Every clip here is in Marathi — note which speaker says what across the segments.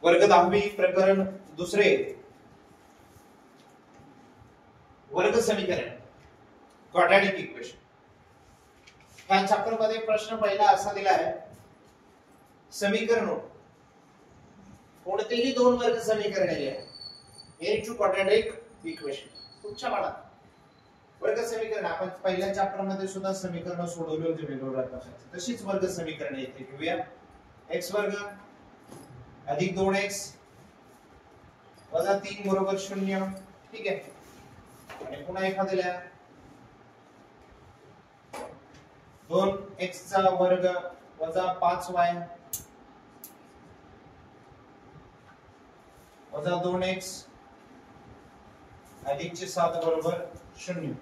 Speaker 1: वर्ग 10वी प्रकरण दुसरे वर्ग समीकरण क्वाड्रॅटिक इक्वेशन. ह्या चॅप्टर मध्ये प्रश्न पहिला असा दिला आहे, समीकरण कोणतेही दोन वर्ग समीकरणे घ्या टू क्वाड्रॅटिक इक्वेशन. तुमच्या मनात वर्ग समीकरण आपण पहिल्या चॅप्टर मध्ये सुद्धा समीकरण सोडवली होती वेगवेगळ्या प्रकारची, तशीच वर्ग समीकरणे येथे घेऊया. x वर्ग अधिक 2x वजा 3 बरोबर 0. ठीक आहे. आणि पुन्हा एखाद्याला 2x चा वर्ग वजा 5y वजा 2x अधिक 7 बरोबर 0.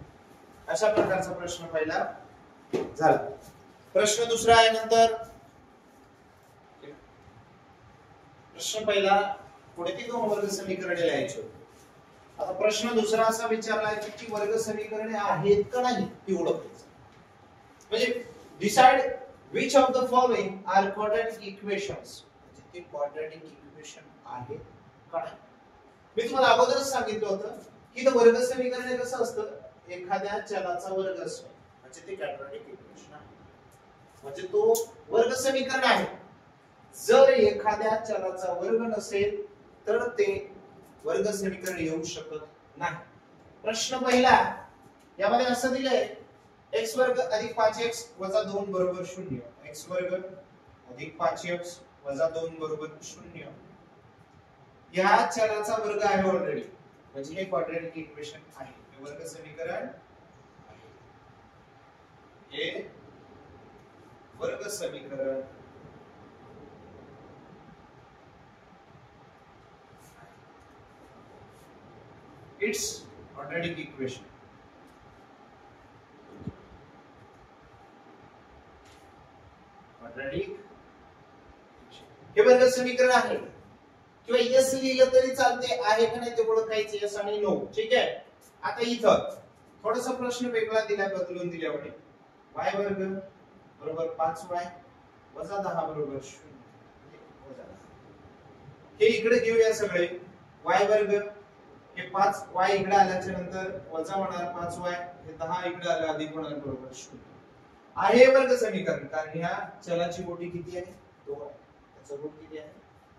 Speaker 1: अशा प्रकारचा प्रश्न पहिला झाला. प्रश्न दुसरा आहे नंतर प्रश्न पहिला कोणती दोन वर्ग समीकरणे लिहायची. आता प्रश्न दुसरा असा विचारला आहे की वर्ग समीकरणे आहेत का नाही ती ओळखायचं. म्हणजे decide which of the following are quadratic equations. ते quadratic equation आहे का नाही. मी तुम्हाला अगोदरच सांगितलं होतं की वर्ग समीकरण कसं असतं, एखाद्या चलाचा वर्ग असतो म्हणजे ते quadratic equation आहे, म्हणजे तो वर्ग समीकरण आहे. जर एखाद्या चलाचा वर्ग नसेल तर ते वर्ग समीकरण येऊ शकत नाही. प्रश्न पहिला यामध्ये असं दिलंय, x वर्ग अधिक 5x वजा 2 बरोबर 0. x वर्ग अधिक 5x वजा 2 बरोबर 0 या चलाचा वर्ग आहे ऑलरेडी, म्हणजे हे क्वाड्रॅटिक इक्वेशन आहे, हे वर्ग समीकरण आहे. हे वर्ग समीकरण इट्स क्वाड्रॅटिक इक्वेशन. हे वर्ग समीकरण आहे किंवा यस लिहिलं तरी चालते, आहे का नाही ते ओळखायचं, यस आणि नो. ठीक आहे. आता इथं थोडासा प्रश्न वेगळा दिला, बदलून दिल्यामुळे y वर्ग बरोबर 5y वजा 10 बरोबर 0. हे इकडे घेऊया सगळे. y वर्ग हे 5y इकडे आल्याच्या नंतर वजा होणार 5y, हे 10 इकडे आलं अधिक होणार बरोबर 0. आहे वर्ग समीकरण, कारण ह्या चलाची कोटी किती आहे 2 आहे, त्याचा रूट किती आहे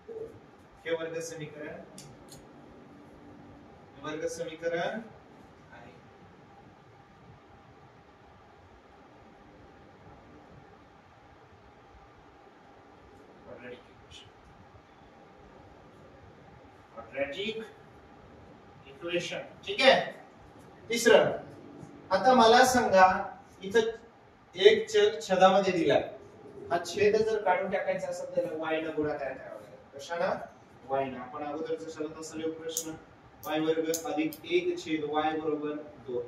Speaker 1: 2. हे वर्ग समीकरण आहे. Quadratic equation. ठीक आहे. तिसरं, आता मला सांगा इथं एक छेद छेदामध्ये दिला, हा छेद जर काढून टाकायचा असेल तर y ने गुणाकार करावा लागेल. कशाला? y ने. आपण अगोदरच शोधत असलेला प्रश्न y वर्ग अधिक 1 छेद y बरोबर 2.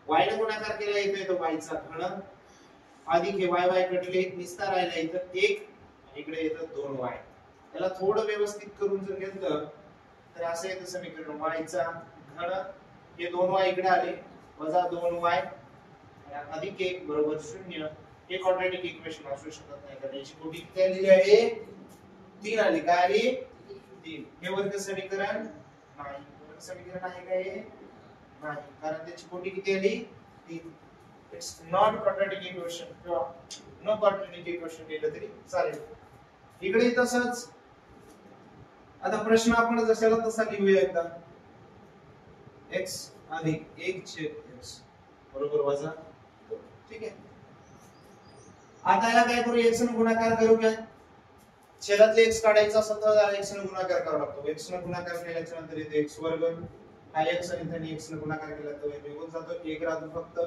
Speaker 1: y ने गुणाकार केला इथे तो y चा घन अधिक हे y कटले निस्तार राहिला इथं 1 आणि इकडे येतं 2y. त्याला थोडं व्यवस्थित करून जर घेतलं तर असं येतं समीकरण y चा घन, हे 2y इकडे आले वजा 2y अधिक 1 बरोबर 0. हे क्वाड्रॅटिक इक्वेशन असू शकत नाही, कारण याची कोटी किती आलेली आहे 3 आली. काय आली 3. हे वर्ग समीकरण नाही. वर्ग समीकरण आहे का हे नाही, कारण त्याची कोटी किती आली 3. इट्स नॉट क्वाड्रॅटिक इक्वेशन किंवा नो क्वाड्रॅटिक इक्वेशन केलं तरी चालेल. इकडे तसंच. आता प्रश्न आपण जशाला तसा लिहूया एकदा. x अधिक 1 छेद x बरोबर वजा 2. ठीक आहे. आता याला काय करू, x ने गुणाकार करू. काय छेदातले x काढायचा असेल तर x ने गुणाकार करावा लागतो. x ने गुणाकार केल्याच्या नंतर इथे x वर्ग हा x आणि इथे x ने गुणाकार केला तर निघून जातो 1 राहतो फक्त.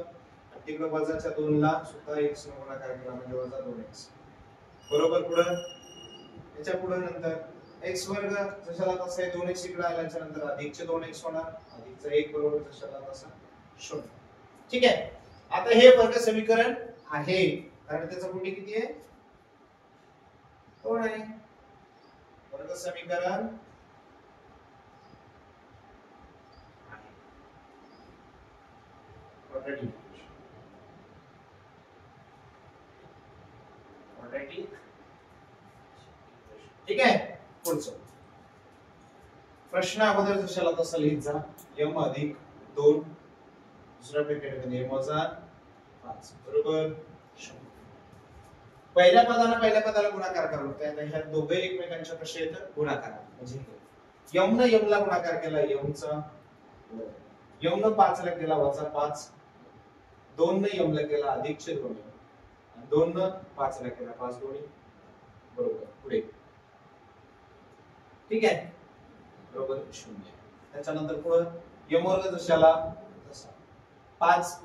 Speaker 1: तिकडे वजाच्या 2 ला सुद्धा x ने गुणाकार केला म्हणजे वजा 2x बरोबर. पुढे याच्या पुढे नंतर x वर्ग जशाला तसा आहे 2x इकडे आल्याच्या नंतर अधिकचे 2x होणार, अधिकचा 1 बरोबर जशाला तसा 0. ठीक आहे. आता हे वर्ग समीकरण आहे, कारण त्याचा कोटी किती आहे 2 आहे. वर्ग समीकरण आहे. क्वाड्रॅटिक. ठीक आहे. पुढचं प्रश्न अगोदर जशाला तसा लिहित जा. m अधिक 2 दुसऱ्या ब्रॅकेटमध्ये m वजा 5 बरोबर 0. पहिल्या पदाला गुणाकार करावा लागतो. ह्या दोघे एकमेकांच्या कसे येतात गुणाकार. म्हणजे m न m ला गुणाकार केला m चा m न 5 ला केला वजा 5, 2 न m ला केला अधिक चे 2 आणि 2 न 5 ला केला 5 दोन्ही बरोबर पुढे. ठीक आहे बरोबर 0. त्याच्यानंतर पुढे m वर्ग जशाला तसा 5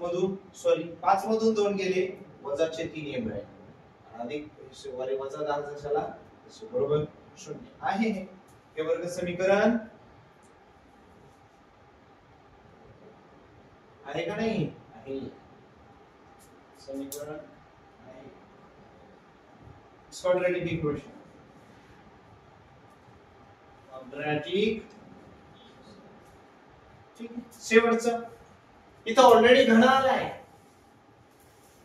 Speaker 1: मधून 2 गेले वजा चे 3 m राहिले अधिक वजा 10 जशाला बरोबर 0 आहे. हे वर्ग समीकरण आहे का नाही आहे. समीकरण आहे. Quadratic equation quadratic. ठीक आहे. शेवटचं इथं ऑलरेडी घन आलाय.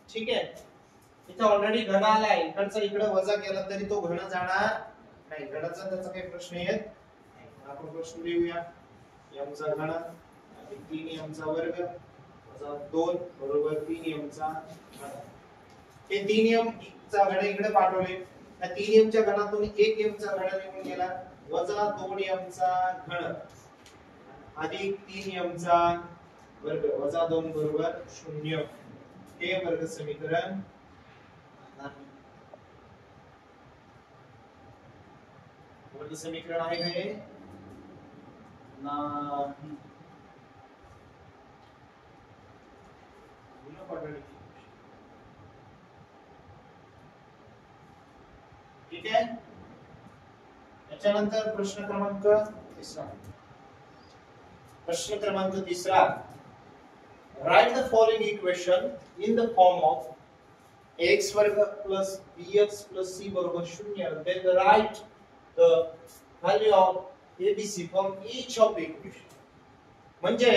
Speaker 1: ठीक आहे इथं ऑलरेडी घन आलाय. इकडचा इकडे वजा केला तरी तो घन जाणार नाही. घनाचा त्याचा काही प्रश्न येत नाही. आपण प्रश्न लिहूया. m चा घन अधिक 3m चा वर्ग वजा 2 बरोबर 3m चा घन. हे 3m चा घन इकडे पाठवले. त्या 3m च्या घनातून 1m चा घन निघून गेला वजा 2m चा घन अधिक 3m चा वर्ग वजा 2 बरोबर 0. हे वर्ग समीकरण वर्ग समीकरण आहे का हे नाही. ठीक आहे. त्याच्यानंतर प्रश्न क्रमांक 3. Write the following equation in the form of x वर्ग प्लस bx प्लस c बरोबर 0. Then write the value of abc from each of equation. म्हणजे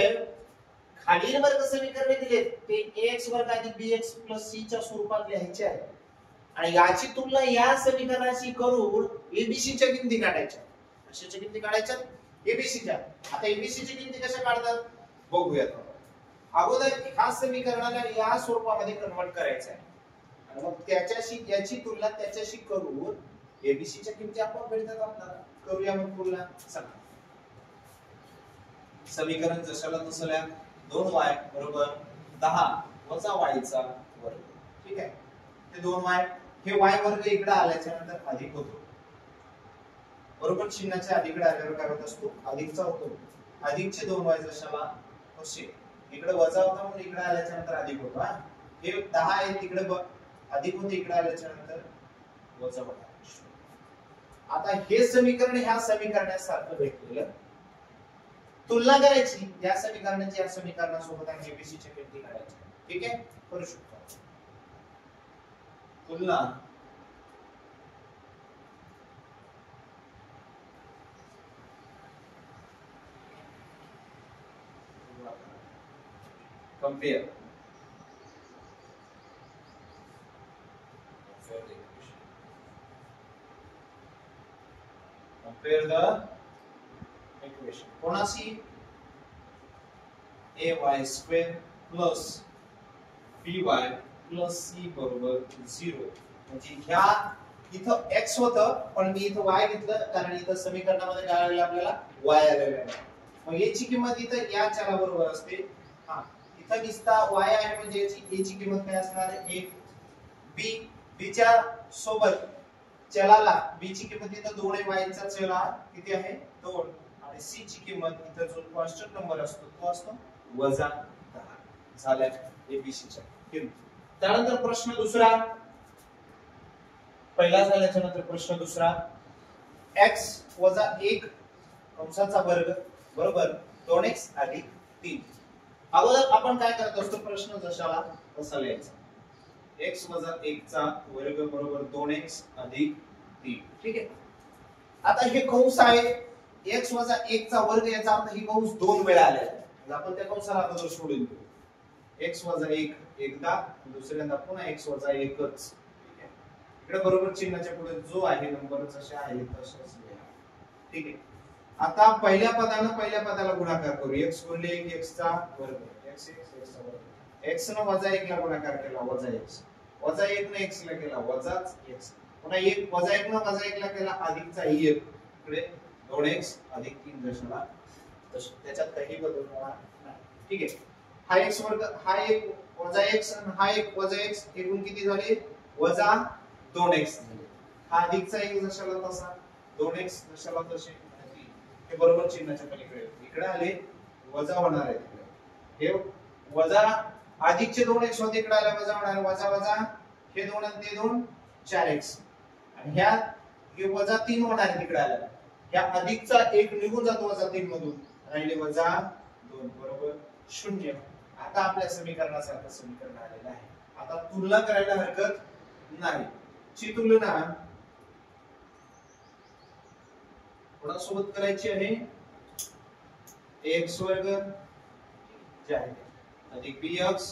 Speaker 1: खालील वर्ग समीकरणे दिले ते ax वर्ग अधिक bx प्लस c च्या स्वरूपात लिहायचे आहे आणि याची तुलना या समीकरणाशी करून abc च्या किमती काढायच्या. कशाच्या किमती काढायच्या abc च्या. आता abc च्या किमती कशा काढतात बघूयात. अगोदर ह्या समीकरणाला या स्वरूपामध्ये कन्वर्ट करायचं आहे आणि मग त्याच्याशी याची तुलना त्याच्याशी करून abc च्या किमती आपण मिळतात आपल्याला. करूया मग तुलना. चला समीकरण जशाला तसं लिहा. 2y बरोबर 10 वजा y चा वर्ग. ठीक आहे. ते 2y हे y वर्ग इकडे आल्याच्या नंतर अधिक होतो बरोबर. चिन्हाच्या अधिकडे आल्यावर काय होत असतो अधिकचा होतो. अधिकचे 2y जशाला तसे इकडे वजा होता म्हणून इकडे आल्याच्या नंतर अधिक होतो. हे 10 आहे तिकडे अधिक होते इकडे आल्याच्या नंतर वजा होता. आता हे समीकरण ह्या समीकरणासारखं भेटलेलं. तुलना करायची या समीकरणाची या समीकरणासोबत आणि एबीसी च्या किमती काढायच्या. ठीक आहे करू शकतो तुलना. Compare the equation. कोणाशी ay square plus by plus c बरोबर 0. म्हणजे ह्या इथं x होतं पण मी इथं y घेतलं कारण इथं समीकरणामध्ये काय आलेलं आपल्याला y आलेलं आहे. मग याची किंमत इथं या चला बरोबर असते. हा इथं दिसता y आहे म्हणजे याची a ची किंमत काय असणार आहे 1. b च्या सोबत चलाला b ची किंमत इथं 2 आहे. y चा चला किती आहे 2 आणि c ची किंमत इथं जो कॉन्स्टंट नंबर असतो तो असतो वजा 10. झाल्या abc च्या किंमत. त्यानंतर प्रश्न दुसरा. पहिला झाल्याच्या नंतर प्रश्न दुसरा. x वजा 1 कंसाचा वर्ग बरोबर 2x अधिक 3. अगोदर आपण काय करत असतो प्रश्न जशाला तसा लिहायचा. x वजा 1 चा वर्ग बरोबर 2x अधिक 3. ठीक आहे. आता हे कंस आहे x वजा 1 चा वर्ग याचा अर्थ ही कंस 2 वेळा आलेला आहे. आपण त्या कंसाला अगोदर सोडून देऊ. x वजा 1 एकदा दुसऱ्यांदा पुन्हा x वजा 1च. ठीक आहे. इकडे बरोबर चिन्हाच्या पुढे जो आहे नंबर जसे आहे तसेच लिहा. ठीक आहे. आता पहिल्या पदाला गुणाकार करू. x गुणिले 1 x चा वर्ग x चा वर्ग. x न वजा 1 ला गुणाकार केला वजा x. वजा 1 ने x ला केला वजाच x. पुन्हा 1 वजा 1 न वजा 1 ला केला अधिकचा 1. इकडे 2x अधिक 3 दशला. त्याच्यात काही बदल होणार नाही. ठीक आहे. हा x वर्ग हा एक वजा x आणि हा एक वजा x एकूण किती झाले वजा 2x झाले. हा अधिकचा 1 दशाला तसा 2x दशाला तसे हे बरोबर चिन्हाच्या पलीकडे इकडे आले वजा होणार आहे. हे वजा अधिकचे 2x होते इकडे आले वजा होणार वजा वजा हे 2 आणि ते 2 4x आणि ह्या हे वजा 3 होणार आहे तिकडे आल्या. ह्या अधिकचा 1 निघून जातो वजा 3 मधून राहिले वजा 2 बरोबर 0. आता आपल्या समीकरणासारखं समीकरण आलेलं आहे. आता तुलना करायला हरकत नाही. ची तुलना कोणासोबत करायची आहे x वर्ग जे आहे अधिक bx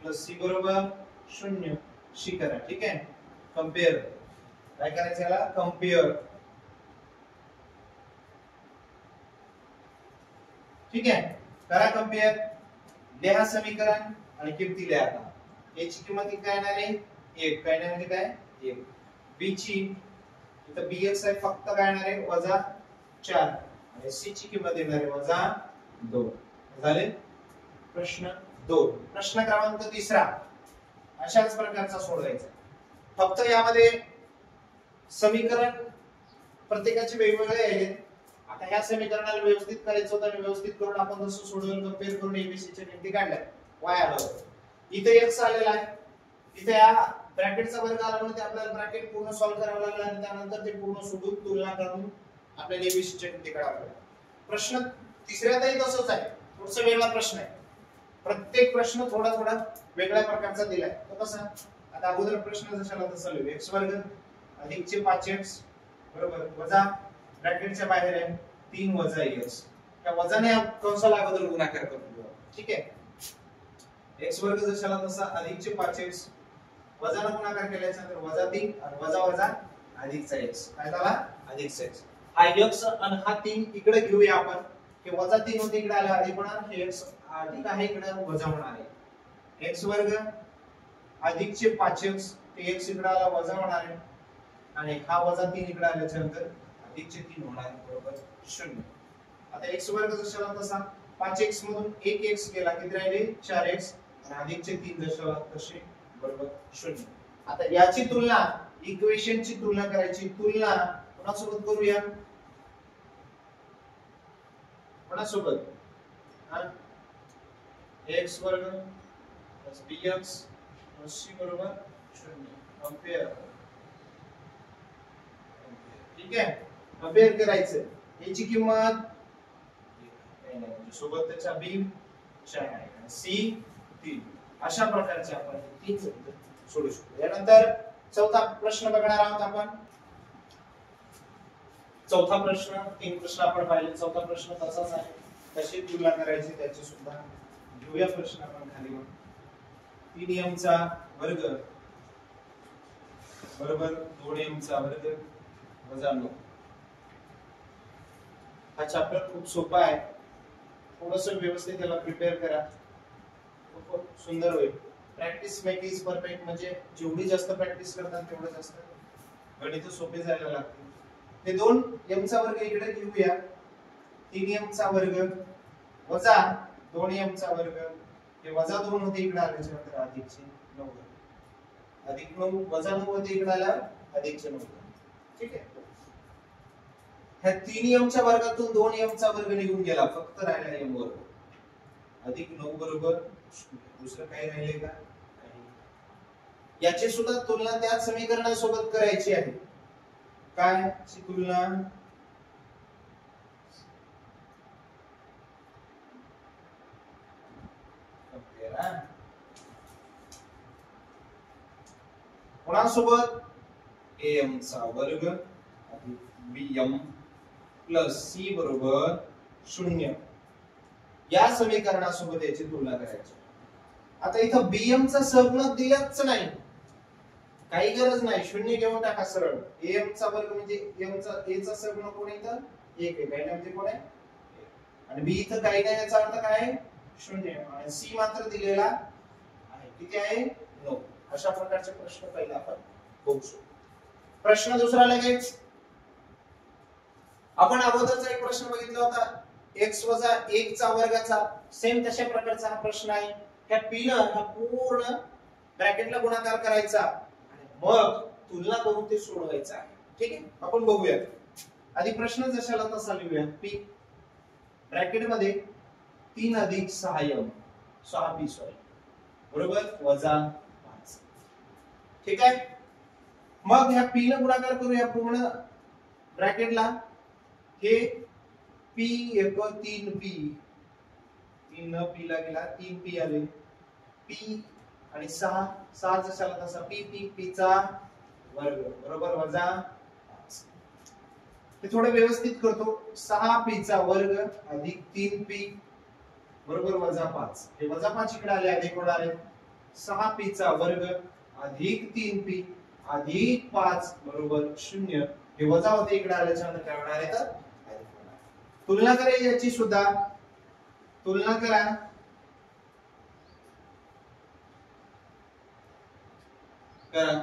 Speaker 1: प्लस c बरोबर 0 शी करा. ठीक आहे. कंपेअर काय करायचं याला कंपेअर. ठीक आहे. करा कंपेअर. लिहा समीकरण आणि किमती लिहा. आता a ची किंमत काय येणार आहे 1 काय येणार आहे काय 1. b ची इथं bx आहे फक्त काय येणार आहे वजा 4 आणि c ची किंमत येणार आहे वजा 2. झाले. प्रश्न 2. प्रश्न क्रमांक 3 अशाच प्रकारचा सोडवायचा. फक्त यामध्ये समीकरण प्रत्येकाचे वेगवेगळे आहेत. आता ह्या समीकरणाला व्यवस्थित करायचं होतं आणि व्यवस्थित करून आपण जसं सोडवलं कंपेअर करून एबीसी च्या किमती काढल्या y आलं. इथे x आलेला आहे. इथे या ब्रॅकेटचा वर्ग आला म्हणून ते आपल्याला ब्रॅकेट पूर्ण सॉल्व्ह करावं लागलं आणि त्यानंतर ते पूर्ण सोडून तुलना करून आपल्याला एबीसी च्या किमती काढाव्या लागल्या. प्रश्न तिसऱ्यातही तसंच आहे. थोडासा वेगळा प्रश्न आहे. प्रत्येक प्रश्न थोडा थोडा वेगळ्या प्रकारचा दिलाय. तो कसा आता अगोदर प्रश्न जशाला तसा लिहू x वर्ग अधिकचे 5x बरोबर वजा ब्रॅकेटच्या बाहेर आहे 3 वजा x. त्या वजाने कंसाला अगोदर गुणाकार करून घेऊ. ठीक आहे. x वर्ग जशाला तसा अधिकचे 5x वजाने गुणाकार केल्यानंतर वजा 3 आणि वजा वजा अधिकचा x काय झाला अधिकचा x. हा x आणि हा 3 इकडे घेऊया आपण. हे वजा 3 होते इकडे आला अधिक होणार. हे x अधिक आहे इकडे वजा होणार आहे. x वर्ग अधिकचे 5x ते x इकडे आला वजा होणार आहे आणि हा वजा 3 इकडे आल्यानंतर अधिकचे 3 होणार बरोबर 0. आता x वर्ग जशाला तसा 5x मधून 1x गेला किती राहिले 4x आणि अधिकचे 3 दशाला तसे बरोबर 0. आता याची तुलना इक्वेशनची तुलना करायची. तुलना कोणासोबत करूया कोणासोबत x वर्ग bx c बरोबर 0 कंपेअर. ठीक आहे. कंपेअर करायचं. याची किंमत सोबत त्याच्या b 4 आहे आणि c 3 अशा प्रकारचे आपण 3 सोडू शकतो. यानंतर चौथा प्रश्न बघणार आहोत आपण. चौथा प्रश्न 3 प्रश्न आपण पाहिले. चौथा प्रश्न तसाच आहे. कशी तुलना करायची त्याची सुद्धा घेऊया प्रश्न आपण खाली. 3m चा वर्ग बरोबर 2m चा वर्ग वजा 9. हा चॅप्टर खूप सोपा आहे. थोडंसं व्यवस्थित त्याला प्रिपेअर करा. खूप सुंदर होईल. प्रॅक्टिस मेक इज परफेक्ट म्हणजे जेवढी जास्त प्रॅक्टिस करतात तेवढं जास्त गणित सोपे जायला लागतील. ते 2m चा वर्ग इकडे घेऊया. 3m चा वर्ग वजा 2m चा वर्ग हे वजा 2 होते इकडे आल्यानंतर अधिकचे 9 अधिक 9 वजा 9 होते इकडे आला अधिकचे 9. ठीक आहे. ह्या 3m च्या वर्गातून 2m चा वर्ग निघून गेला फक्त राहिला m वर्ग अधिक 9 बरोबर दुसरं काही राहिले का याची सुद्धा तुलना त्या समीकरणासोबत करायची आहे. काय ची तुलना कोणासोबत am चा वर्ग अधिक bm प्लस c बरोबर 0 या समीकरणासोबत याची तुलना करायची. आता इथं bm चा सहगुणक दिलाच नाही. काही गरज नाही. 0 घेऊन टाका सरळ. am चा वर्ग म्हणजे m चा a चा सहगुणक कोण येतं एक आहे, काही नाही म्हणजे कोण आहे आणि बी इथं काही नाही याचा अर्थ काय आहे शून्य आणि सी मात्र दिलेला आहे किती आहे 9. अशा प्रकारचे प्रश्न पहिला आपण बघू शकतो. प्रश्न दुसरा लगेच आपण अगोदरचा एक प्रश्न बघितला होता x वजा 1 चा वर्गाचा सेम तशा प्रकारचा हा प्रश्न आहे. त्या p न हा पूर्ण ब्रॅकेटला गुणाकार करायचा आणि मग तुलना करून ते सोडवायचं आहे. ठीक आहे आपण बघूया. आधी प्रश्न जशाला तसा लिहूया. p ब्रॅकेट मध्ये 3 अधिक 6m 6p सॉरी बरोबर वजा 5. ठीक आहे. मग ह्या p न गुणाकार करूया पूर्ण ब्रॅकेटला. हे p एक 3p 3 न p ला गेला 3p आले p आणि 6 6 जशाला तसा p चा वर्ग बरोबर वजा 5. हे थोडं व्यवस्थित करतो. 6p चा वर्ग अधिक 3p बरोबर वजा 5. हे वजा 5 इकडे आले अधिक होणार आहे. 6p चा वर्ग अधिक 3p अधिक 5 बरोबर 0. हे वजा होते इकडे आल्याच्या नंतर काय होणार आहे तर अधिक होणार. तुलना करा याची सुद्धा. तुलना करा. करा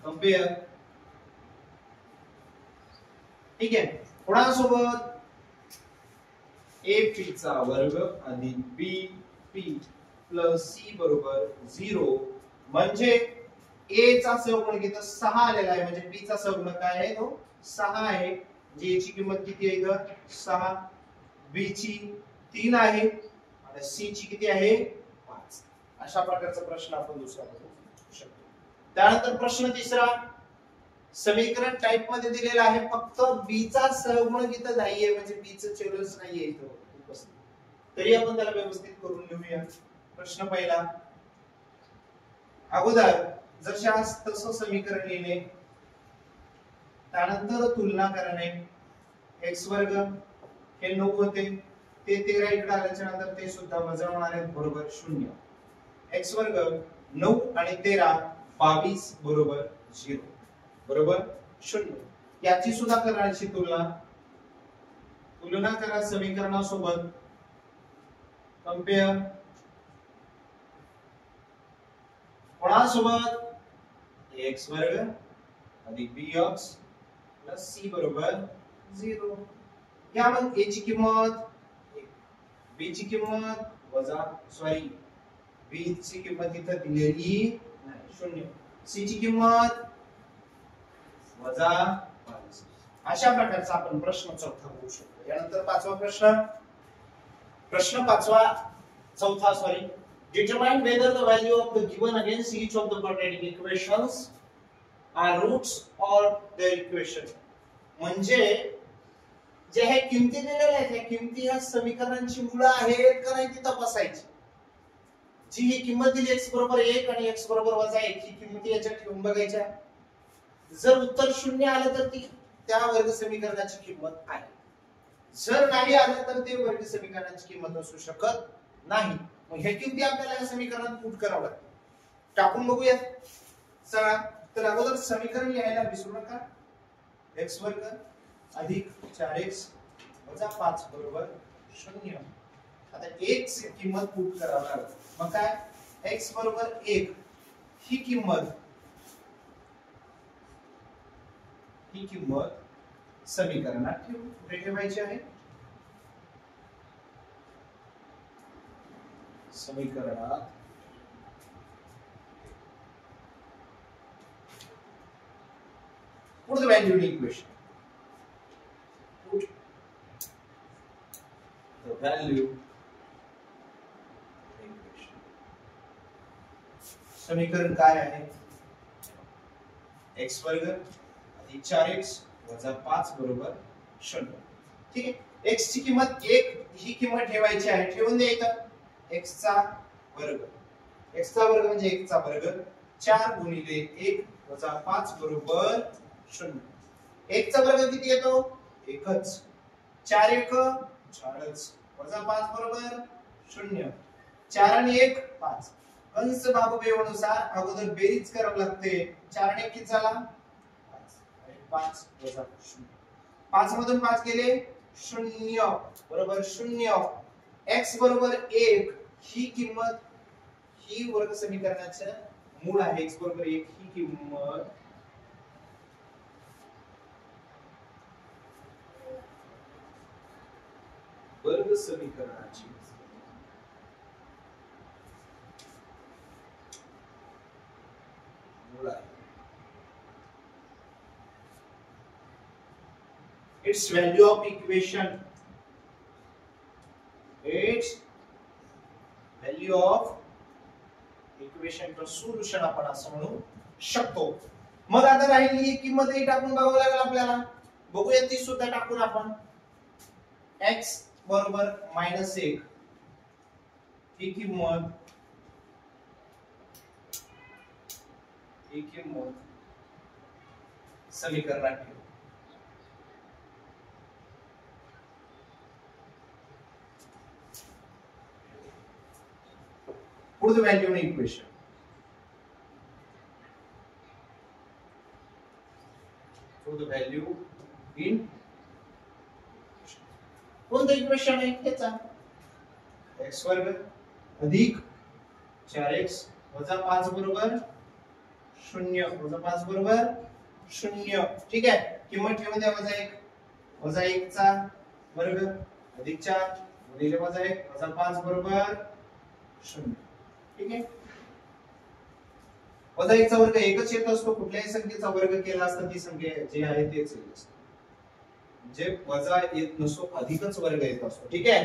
Speaker 1: कंपेअर. ठीक आहे. कोणासोबत AP चा वर्ग अधिक BP प्लस C बरोबर 0 म्हणजे A चा सहगुणक इथं 6 आलेला आहे म्हणजे B चा सहगुणक काय आहे तो 6 आहे. J ची किंमत किती आहे इथं 6 B ची 3 आहे आणि C ची किती आहे 5. अशा प्रकारचा प्रश्न आपण दुसरा बघू शकतो. त्यानंतर प्रश्न तिसरा समीकरण टाइप मध्ये दिलेला आहे फक्त b चा सहगुणक इथं नाहीये म्हणजे b चं चलच नाहीये इथं उपस्थित. तरी आपण त्याला व्यवस्थित करून लिहूया. प्रश्न पहिला अगोदर जशास तसं समीकरण लिहिणे त्यानंतर तुलना करणे. x वर्ग हे 9 होते ते 13 इकडे आल्याच्या नंतर ते सुद्धा वजा होणार आहे बरोबर 0. x वर्ग 9 आणि 13 22 बरोबर 0 बरोबर 0. याची सुद्धा करायची तुलना करा समीकरणासोबत. कंपेअर कोणासोबत x वर्ग अधिक bx प्लस c बरोबर 0. या मग a ची किंमत 1 b ची किंमत वजा सॉरी b ची किंमत इथं दिलेली नाही 0. c ची किंमत वजा 22. अशा प्रकारचा आपण प्रश्न चौथा बघू शकतो. यानंतर पाचवा प्रश्न पाचवा चौथा sorry determine whether the value of the given against each of the quadratic equations are roots or their equation. म्हणजे जे हे किमती दिलेल्या आहेत या किमती ह्या समीकरणांची मूळ आहेत का नाही ती तपासायची. जी ही किंमत दिली x बरोबर 1 आणि x बरोबर वजा 1 ही किमती याच्यात ठेवून बघायच्या. जर उत्तर 0 आलं तर ती त्या वर्ग समीकरणाची किंमत आहे. जर नाही आलं तर ते वर्ग समीकरणाची किंमत असू शकत नाही. मग हे किमती आपल्याला या समीकरणात पुट करावं लागतं. टाकून बघूया. चला तर अगोदर समीकरण लिहायला विसरू नका. x वर्ग अधिक 4x वजा 5 बरोबर 0. आता x ची किंमत पुट करावी लागेल. मग काय x बरोबर 1 ही किंमत समीकरणात ठेवायची आहे. समीकरणात put the value in the equation. Put the value in the equation. समीकरण काय आहे x वर्ग अधिक 4x वजा 5 बरोबर 0. ठीक आहे. x ची किंमत 1 ही किंमत ठेवायची आहे. ठेवून द्यायचं x चा वर्ग म्हणजे 1 चा वर्ग 4 गुणिले 1 वजा 5 बरोबर 0. 1 चा वर्ग किती येतो 1च. 4 1 4च वजा 5 बरोबर 0. 4 आणि 1 5. कंस बाबूबेवनुसार अगोदर बेरीज करावी लागते. 4 आणि 1 किती झाला 5 वजा 0. 5 मधून 5 गेले शून्य बरोबर शून्य, x बरोबर 1 ही किंमत, ही वर्ग समीकरणाचं मूळ आहे, x बरोबर 1 ही किंमत वर्ग समीकरणाची मूळ आहे. Its value of equation, its value of equation चं सोल्युशन आपण असं म्हणू शकतो. मग आता राहिली ही किंमत ही टाकून बघावं लागेल आपल्याला. बघूया ती सुद्धा टाकून आपण. x बरोबर -1 ही किंमत समीकरणात ठेवू. Put the value in equation. Put the value in कोणतं इक्वेशन आहे त्याचा? x वर्ग अधिक 4x वजा 5 बरोबर 0 वजा 5 बरोबर 0. ठीक आहे, किंमत ठेवून द्या वजा 1 चा वर्ग अधिक 4 गुणिले वजा 1 वजा 5 बरोबर 0. ठीक आहे, वजा 1 चा वर्ग एकच येत असतो. कुठल्याही संख्येचा वर्ग केला असता ती संख्या जी आहे तेच येत असते. म्हणजे वजा येत नसतो, अधिकच वर्ग येत असतो. ठीक आहे,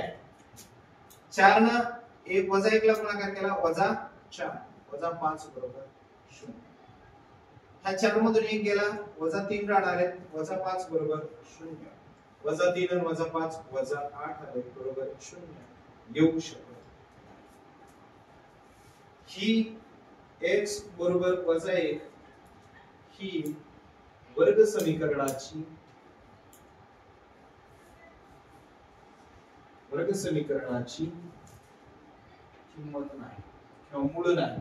Speaker 1: 4 ना 1 वजा 1 ला गुणाकार केला वजा 4 वजा 5 बरोबर 0. हा 4 मधून 1 गेला वजा 3 राहणार आहे वजा 5 बरोबर 0. वजा 3 आणि वजा 5 वजा 8 आले बरोबर 0. येऊ शकतो. ही x बरोबर वजा 1 ही वर्ग समीकरणाची किंमत नाही किंवा मूळ नाही.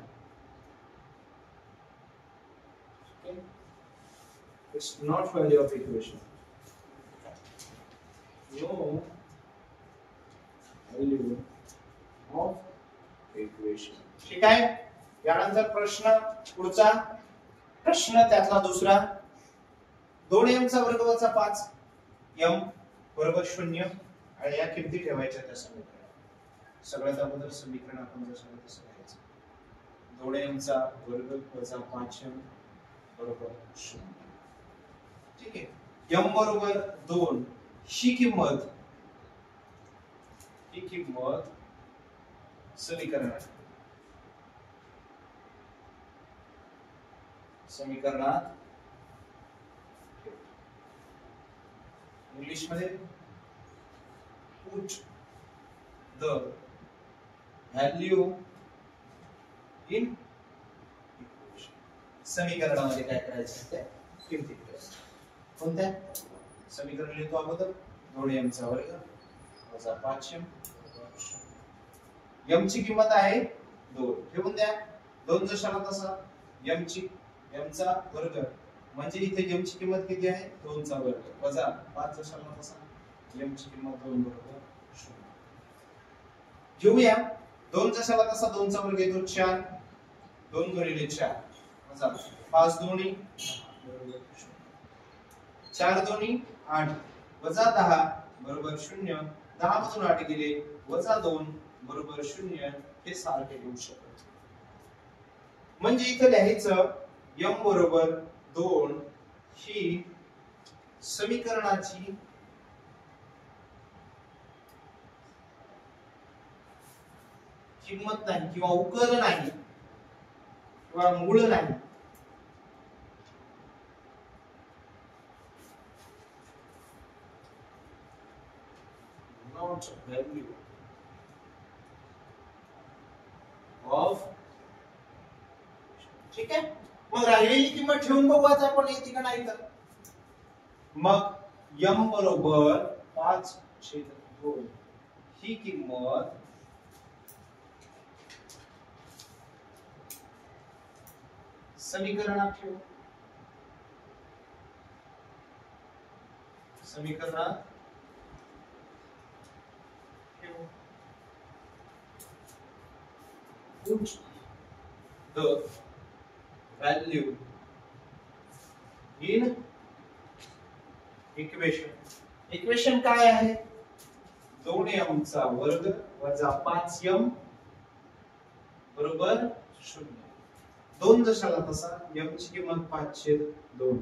Speaker 1: It's not value of equation. No value of equation. ठीक आहे, यानंतर प्रश्न पुढचा प्रश्न त्यातला दुसरा. 2m चा वर्ग वजा 5 m बरोबर 0 आणि या किमती ठेवायच्या त्या समीकरणात. सगळ्यात अगोदर समीकरण आपण जसं आहे तसं लिहायचं. 2m चा वर्ग वजा 5m बरोबर 0. ठीक आहे, m बरोबर 2 ही किंमत समीकरणात इंग्लिश मध्ये put the value in equation. समीकरणामध्ये काय करायचं ते किमती ठेवायच्या. कोणत्या समीकरण लिहितो अगोदर? 2m चा वर्ग वजा 5m. m ची किंमत आहे 2 ठेवून द्या. 2 जशाला तसा m चा वर्ग म्हणजे इथे m ची किंमत किती आहे? 2 चा वर्ग वजा 5 जशाला तसा m ची किंमत 2 बरोबर 0. घेऊया 2 जशाला तसा 2 चा वर्ग येतो 4. 2 गुणिले 4 वजा 5 दोन्ही 4 दोन्ही 8 वजा 10 बरोबर 0. 10 मधून 8 गेले वजा 2 बरोबर 0. हे सारखे लिहू शकतो. म्हणजे इथे लिहायचं m बरोबर 2 ही समीकरणाची किंमत नाही किंवा उकल नाही किंवा मूळ नाही. Not value of. ठीक आहे, मग राहिलेली किंमत ठेवून बघू आता आपण येते का नाही तर. मग m बरोबर 5/2 ही किंमत समीकरणात ठेवू. Put the value in equation काय आहे 2m चा वर्ग वजा 5m बरोबर 0. 2 जशाला तसा m ची किंमत 5/2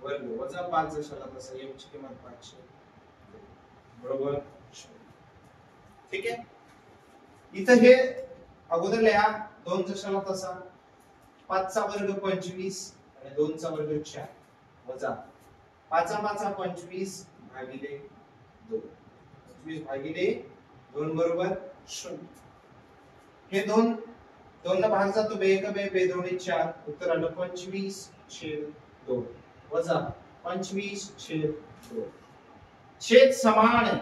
Speaker 1: वर्ग वजा 5 जशाला तसा m ची किंमत 5/2 बरोबर 0. ठीक आहे. इथं हे अगोदर लिहा 2 जशाला तसा 5 चा वर्ग 25 आणि 2 चा वर्ग 4 वजा 5 5 25 भागिले 2 25 भागिले 2 बरोबर 0. हे 2 ला भाग जातो बे 1 बे 2 4 उत्तर आलं 25/2 वजा 25/2 छेद समान आहे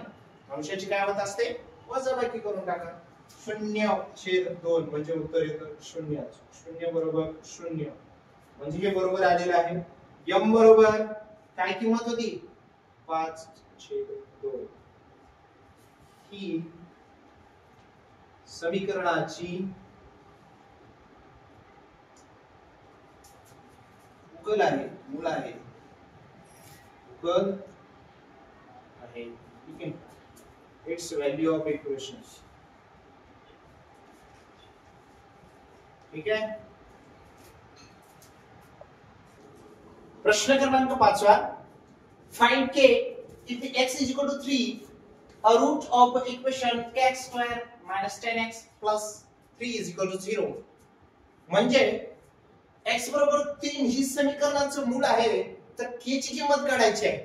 Speaker 1: अंशाची काय होत असते वजाबाकी करून टाका 0/2 म्हणजे उत्तर येतं 0. 0 बरोबर 0 म्हणजे हे बरोबर आलेलं आहे. m बरोबर काय किंमत होती 5/2. ही समीकरणाची उकल आहे मूळ आहे उकल आहे. ठीक आहे. It's value of equations. ठीक आहे. प्रश्न क्रमांक 5 find k if x is equal to 3 a root of equation kx square minus 10x plus 3 is equal to 0. म्हणजे x बरोबर 3 ही समीकरणाचं मूळ आहे तर k ची किंमत काढायची आहे.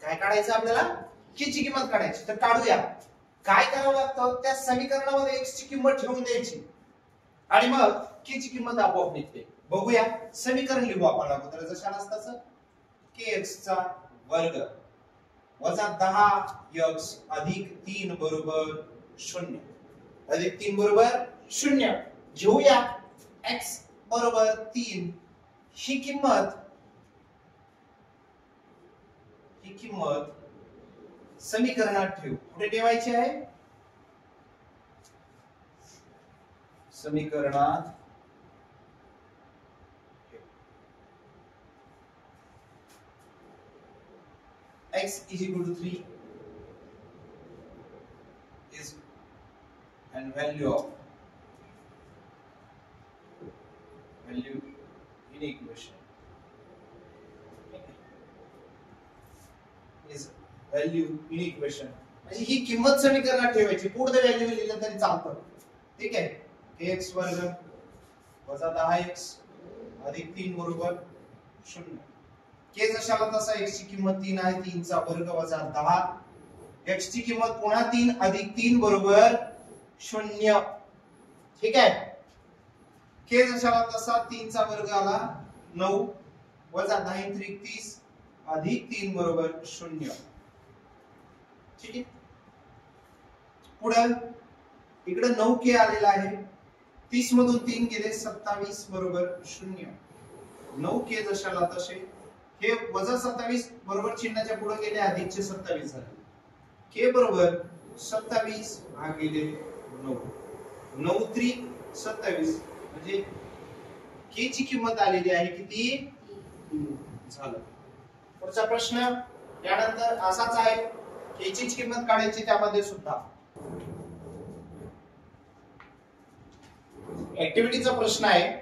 Speaker 1: काय काढायचं आपल्याला k ची किंमत काढायची. तर काढूया. काय करावं लागतं त्या समीकरणामध्ये x ची किंमत ठेवून द्यायची आणि मग k ची किंमत आपोआप निघते. बघूया समीकरण लिहू आपण अगोदर जशाला असतं kx चा वर्ग वजा 10x अधिक 3 बरोबर 0 अधिक 3 बरोबर 0. घेऊया x बरोबर 3 ही किंमत समीकरणात ठेवू. कुठे ठेवायची आहे समीकरणात x is equal to 3 is and value in equation is value in equation म्हणजे ही किंमत समीकरणात ठेवायची. पुढे व्हॅल्यू लिहिलं तरी चालतं. ठीक आहे. kx वर्ग वजा 10x अधिक 3 बरोबर 0. k जशाला तसा x ची किंमत 3 आहे 3 चा वर्ग वजा 10 x ची किंमत पुन्हा 3 अधिक 3 बरोबर 0. ठीक आहे. k जशाला तसा 3 चा वर्ग आला 9 वजा 10 3 30 अधिक 3 बरोबर 0. ठीक आहे. पुढे इकडे 9k आलेला आहे 30 मधून 3 गेले 27 बरोबर 0. 9k जशाला तसे हे वजा 27 बरोबर चिन्हाच्या पुढे गेले अधिकचे 27 झाले. k बरोबर 27 भागिले 9 9 3 27 म्हणजे k ची किंमत आलेली आहे किती झालं. पुढचा प्रश्न यानंतर असाच आहे k ची किंमत काढायची त्यामध्ये सुद्धा ऍक्टिव्हिटीचा प्रश्न आहे.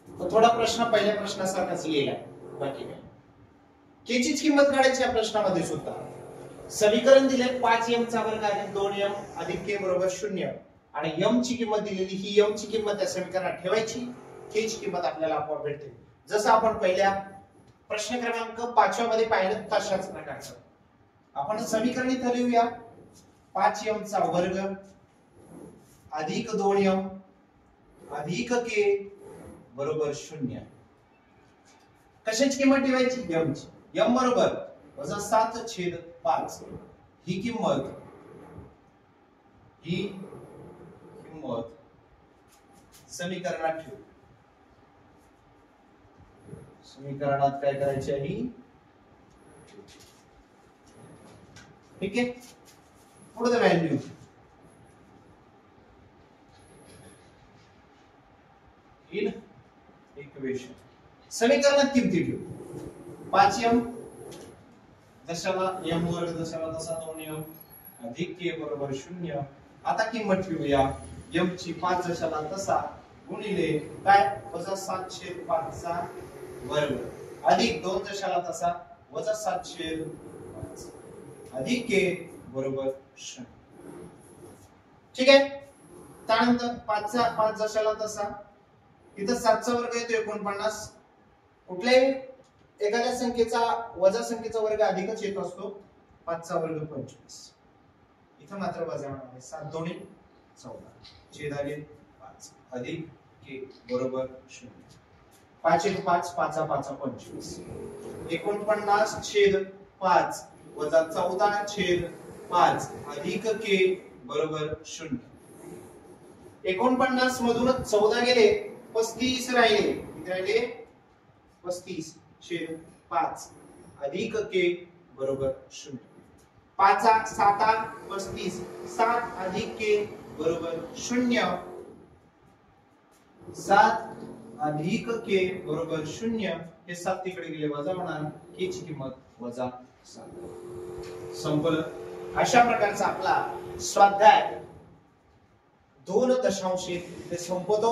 Speaker 1: तो थोडा प्रश्न पहिल्या प्रश्नासारखाच लिहिला आहे बाकी काय. k ची किंमत काढायची या प्रश्नामध्ये सुद्धा समीकरण दिले 5m चा वर्ग अधिक 2m अधिक k बरोबर 0 आणि m ची किंमत दिलेली ही m ची किंमत या समीकरणात ठेवायची. k ची किंमत आपल्याला आपोआप भेटते. जसं आपण पहिल्या प्रश्न क्रमांक 5 मध्ये पाहिलं तशाच प्रकारचं आपण समीकरण इथे लिहूया. 5m चा वर्ग अधिक 2m अधिक k बरोबर 0. कशाची किंमत ठेवायची m ची. m बरोबर वजा 7/5 ही किंमत समीकरणात ठेवू. समीकरणात काय करायचे आहे ठीक आहे. पुढे व्हॅल्यू समीकरणात किमती ठेवू 5m दशाला m वर्ग दशाला तसा 2m अधिक k बरोबर 0. आता किंमत ठेवूया m ची 5 दशाला तसा गुणिले काय वजा 7/5 चा वर्ग अधिक 2 दशाला तसा वजा 7/5 अधिक k बरोबर 0. ठीक आहे. त्यानंतर 5 दशाला तसा इथं 7 चा वर्ग येतो 49. कुठल्याही एखाद्या संख्येचा वजा संख्येचा वर्ग अधिकच येत असतो. 5 चा वर्ग 25. इथं मात्र वजा होणार आहे 7 दोन्ही 14 छेदाले 5 अधिक k बरोबर 0. 5 × 5 5 5 25 49/5 वजा 14/5 अधिक k बरोबर 0. 49 मधून 14 गेले 35 राहिले. किती राहिले 35/5 अधिक k बरोबर 0. 5 7 35 7 अधिक k बरोबर 0. 7 अधिक k बरोबर 0. हे 7 तिकडे गेले वजा होणार. k ची किंमत वजा 7. संपलं. अशा प्रकारचा आपला स्वाध्याय 2 दशांश ते संपतो.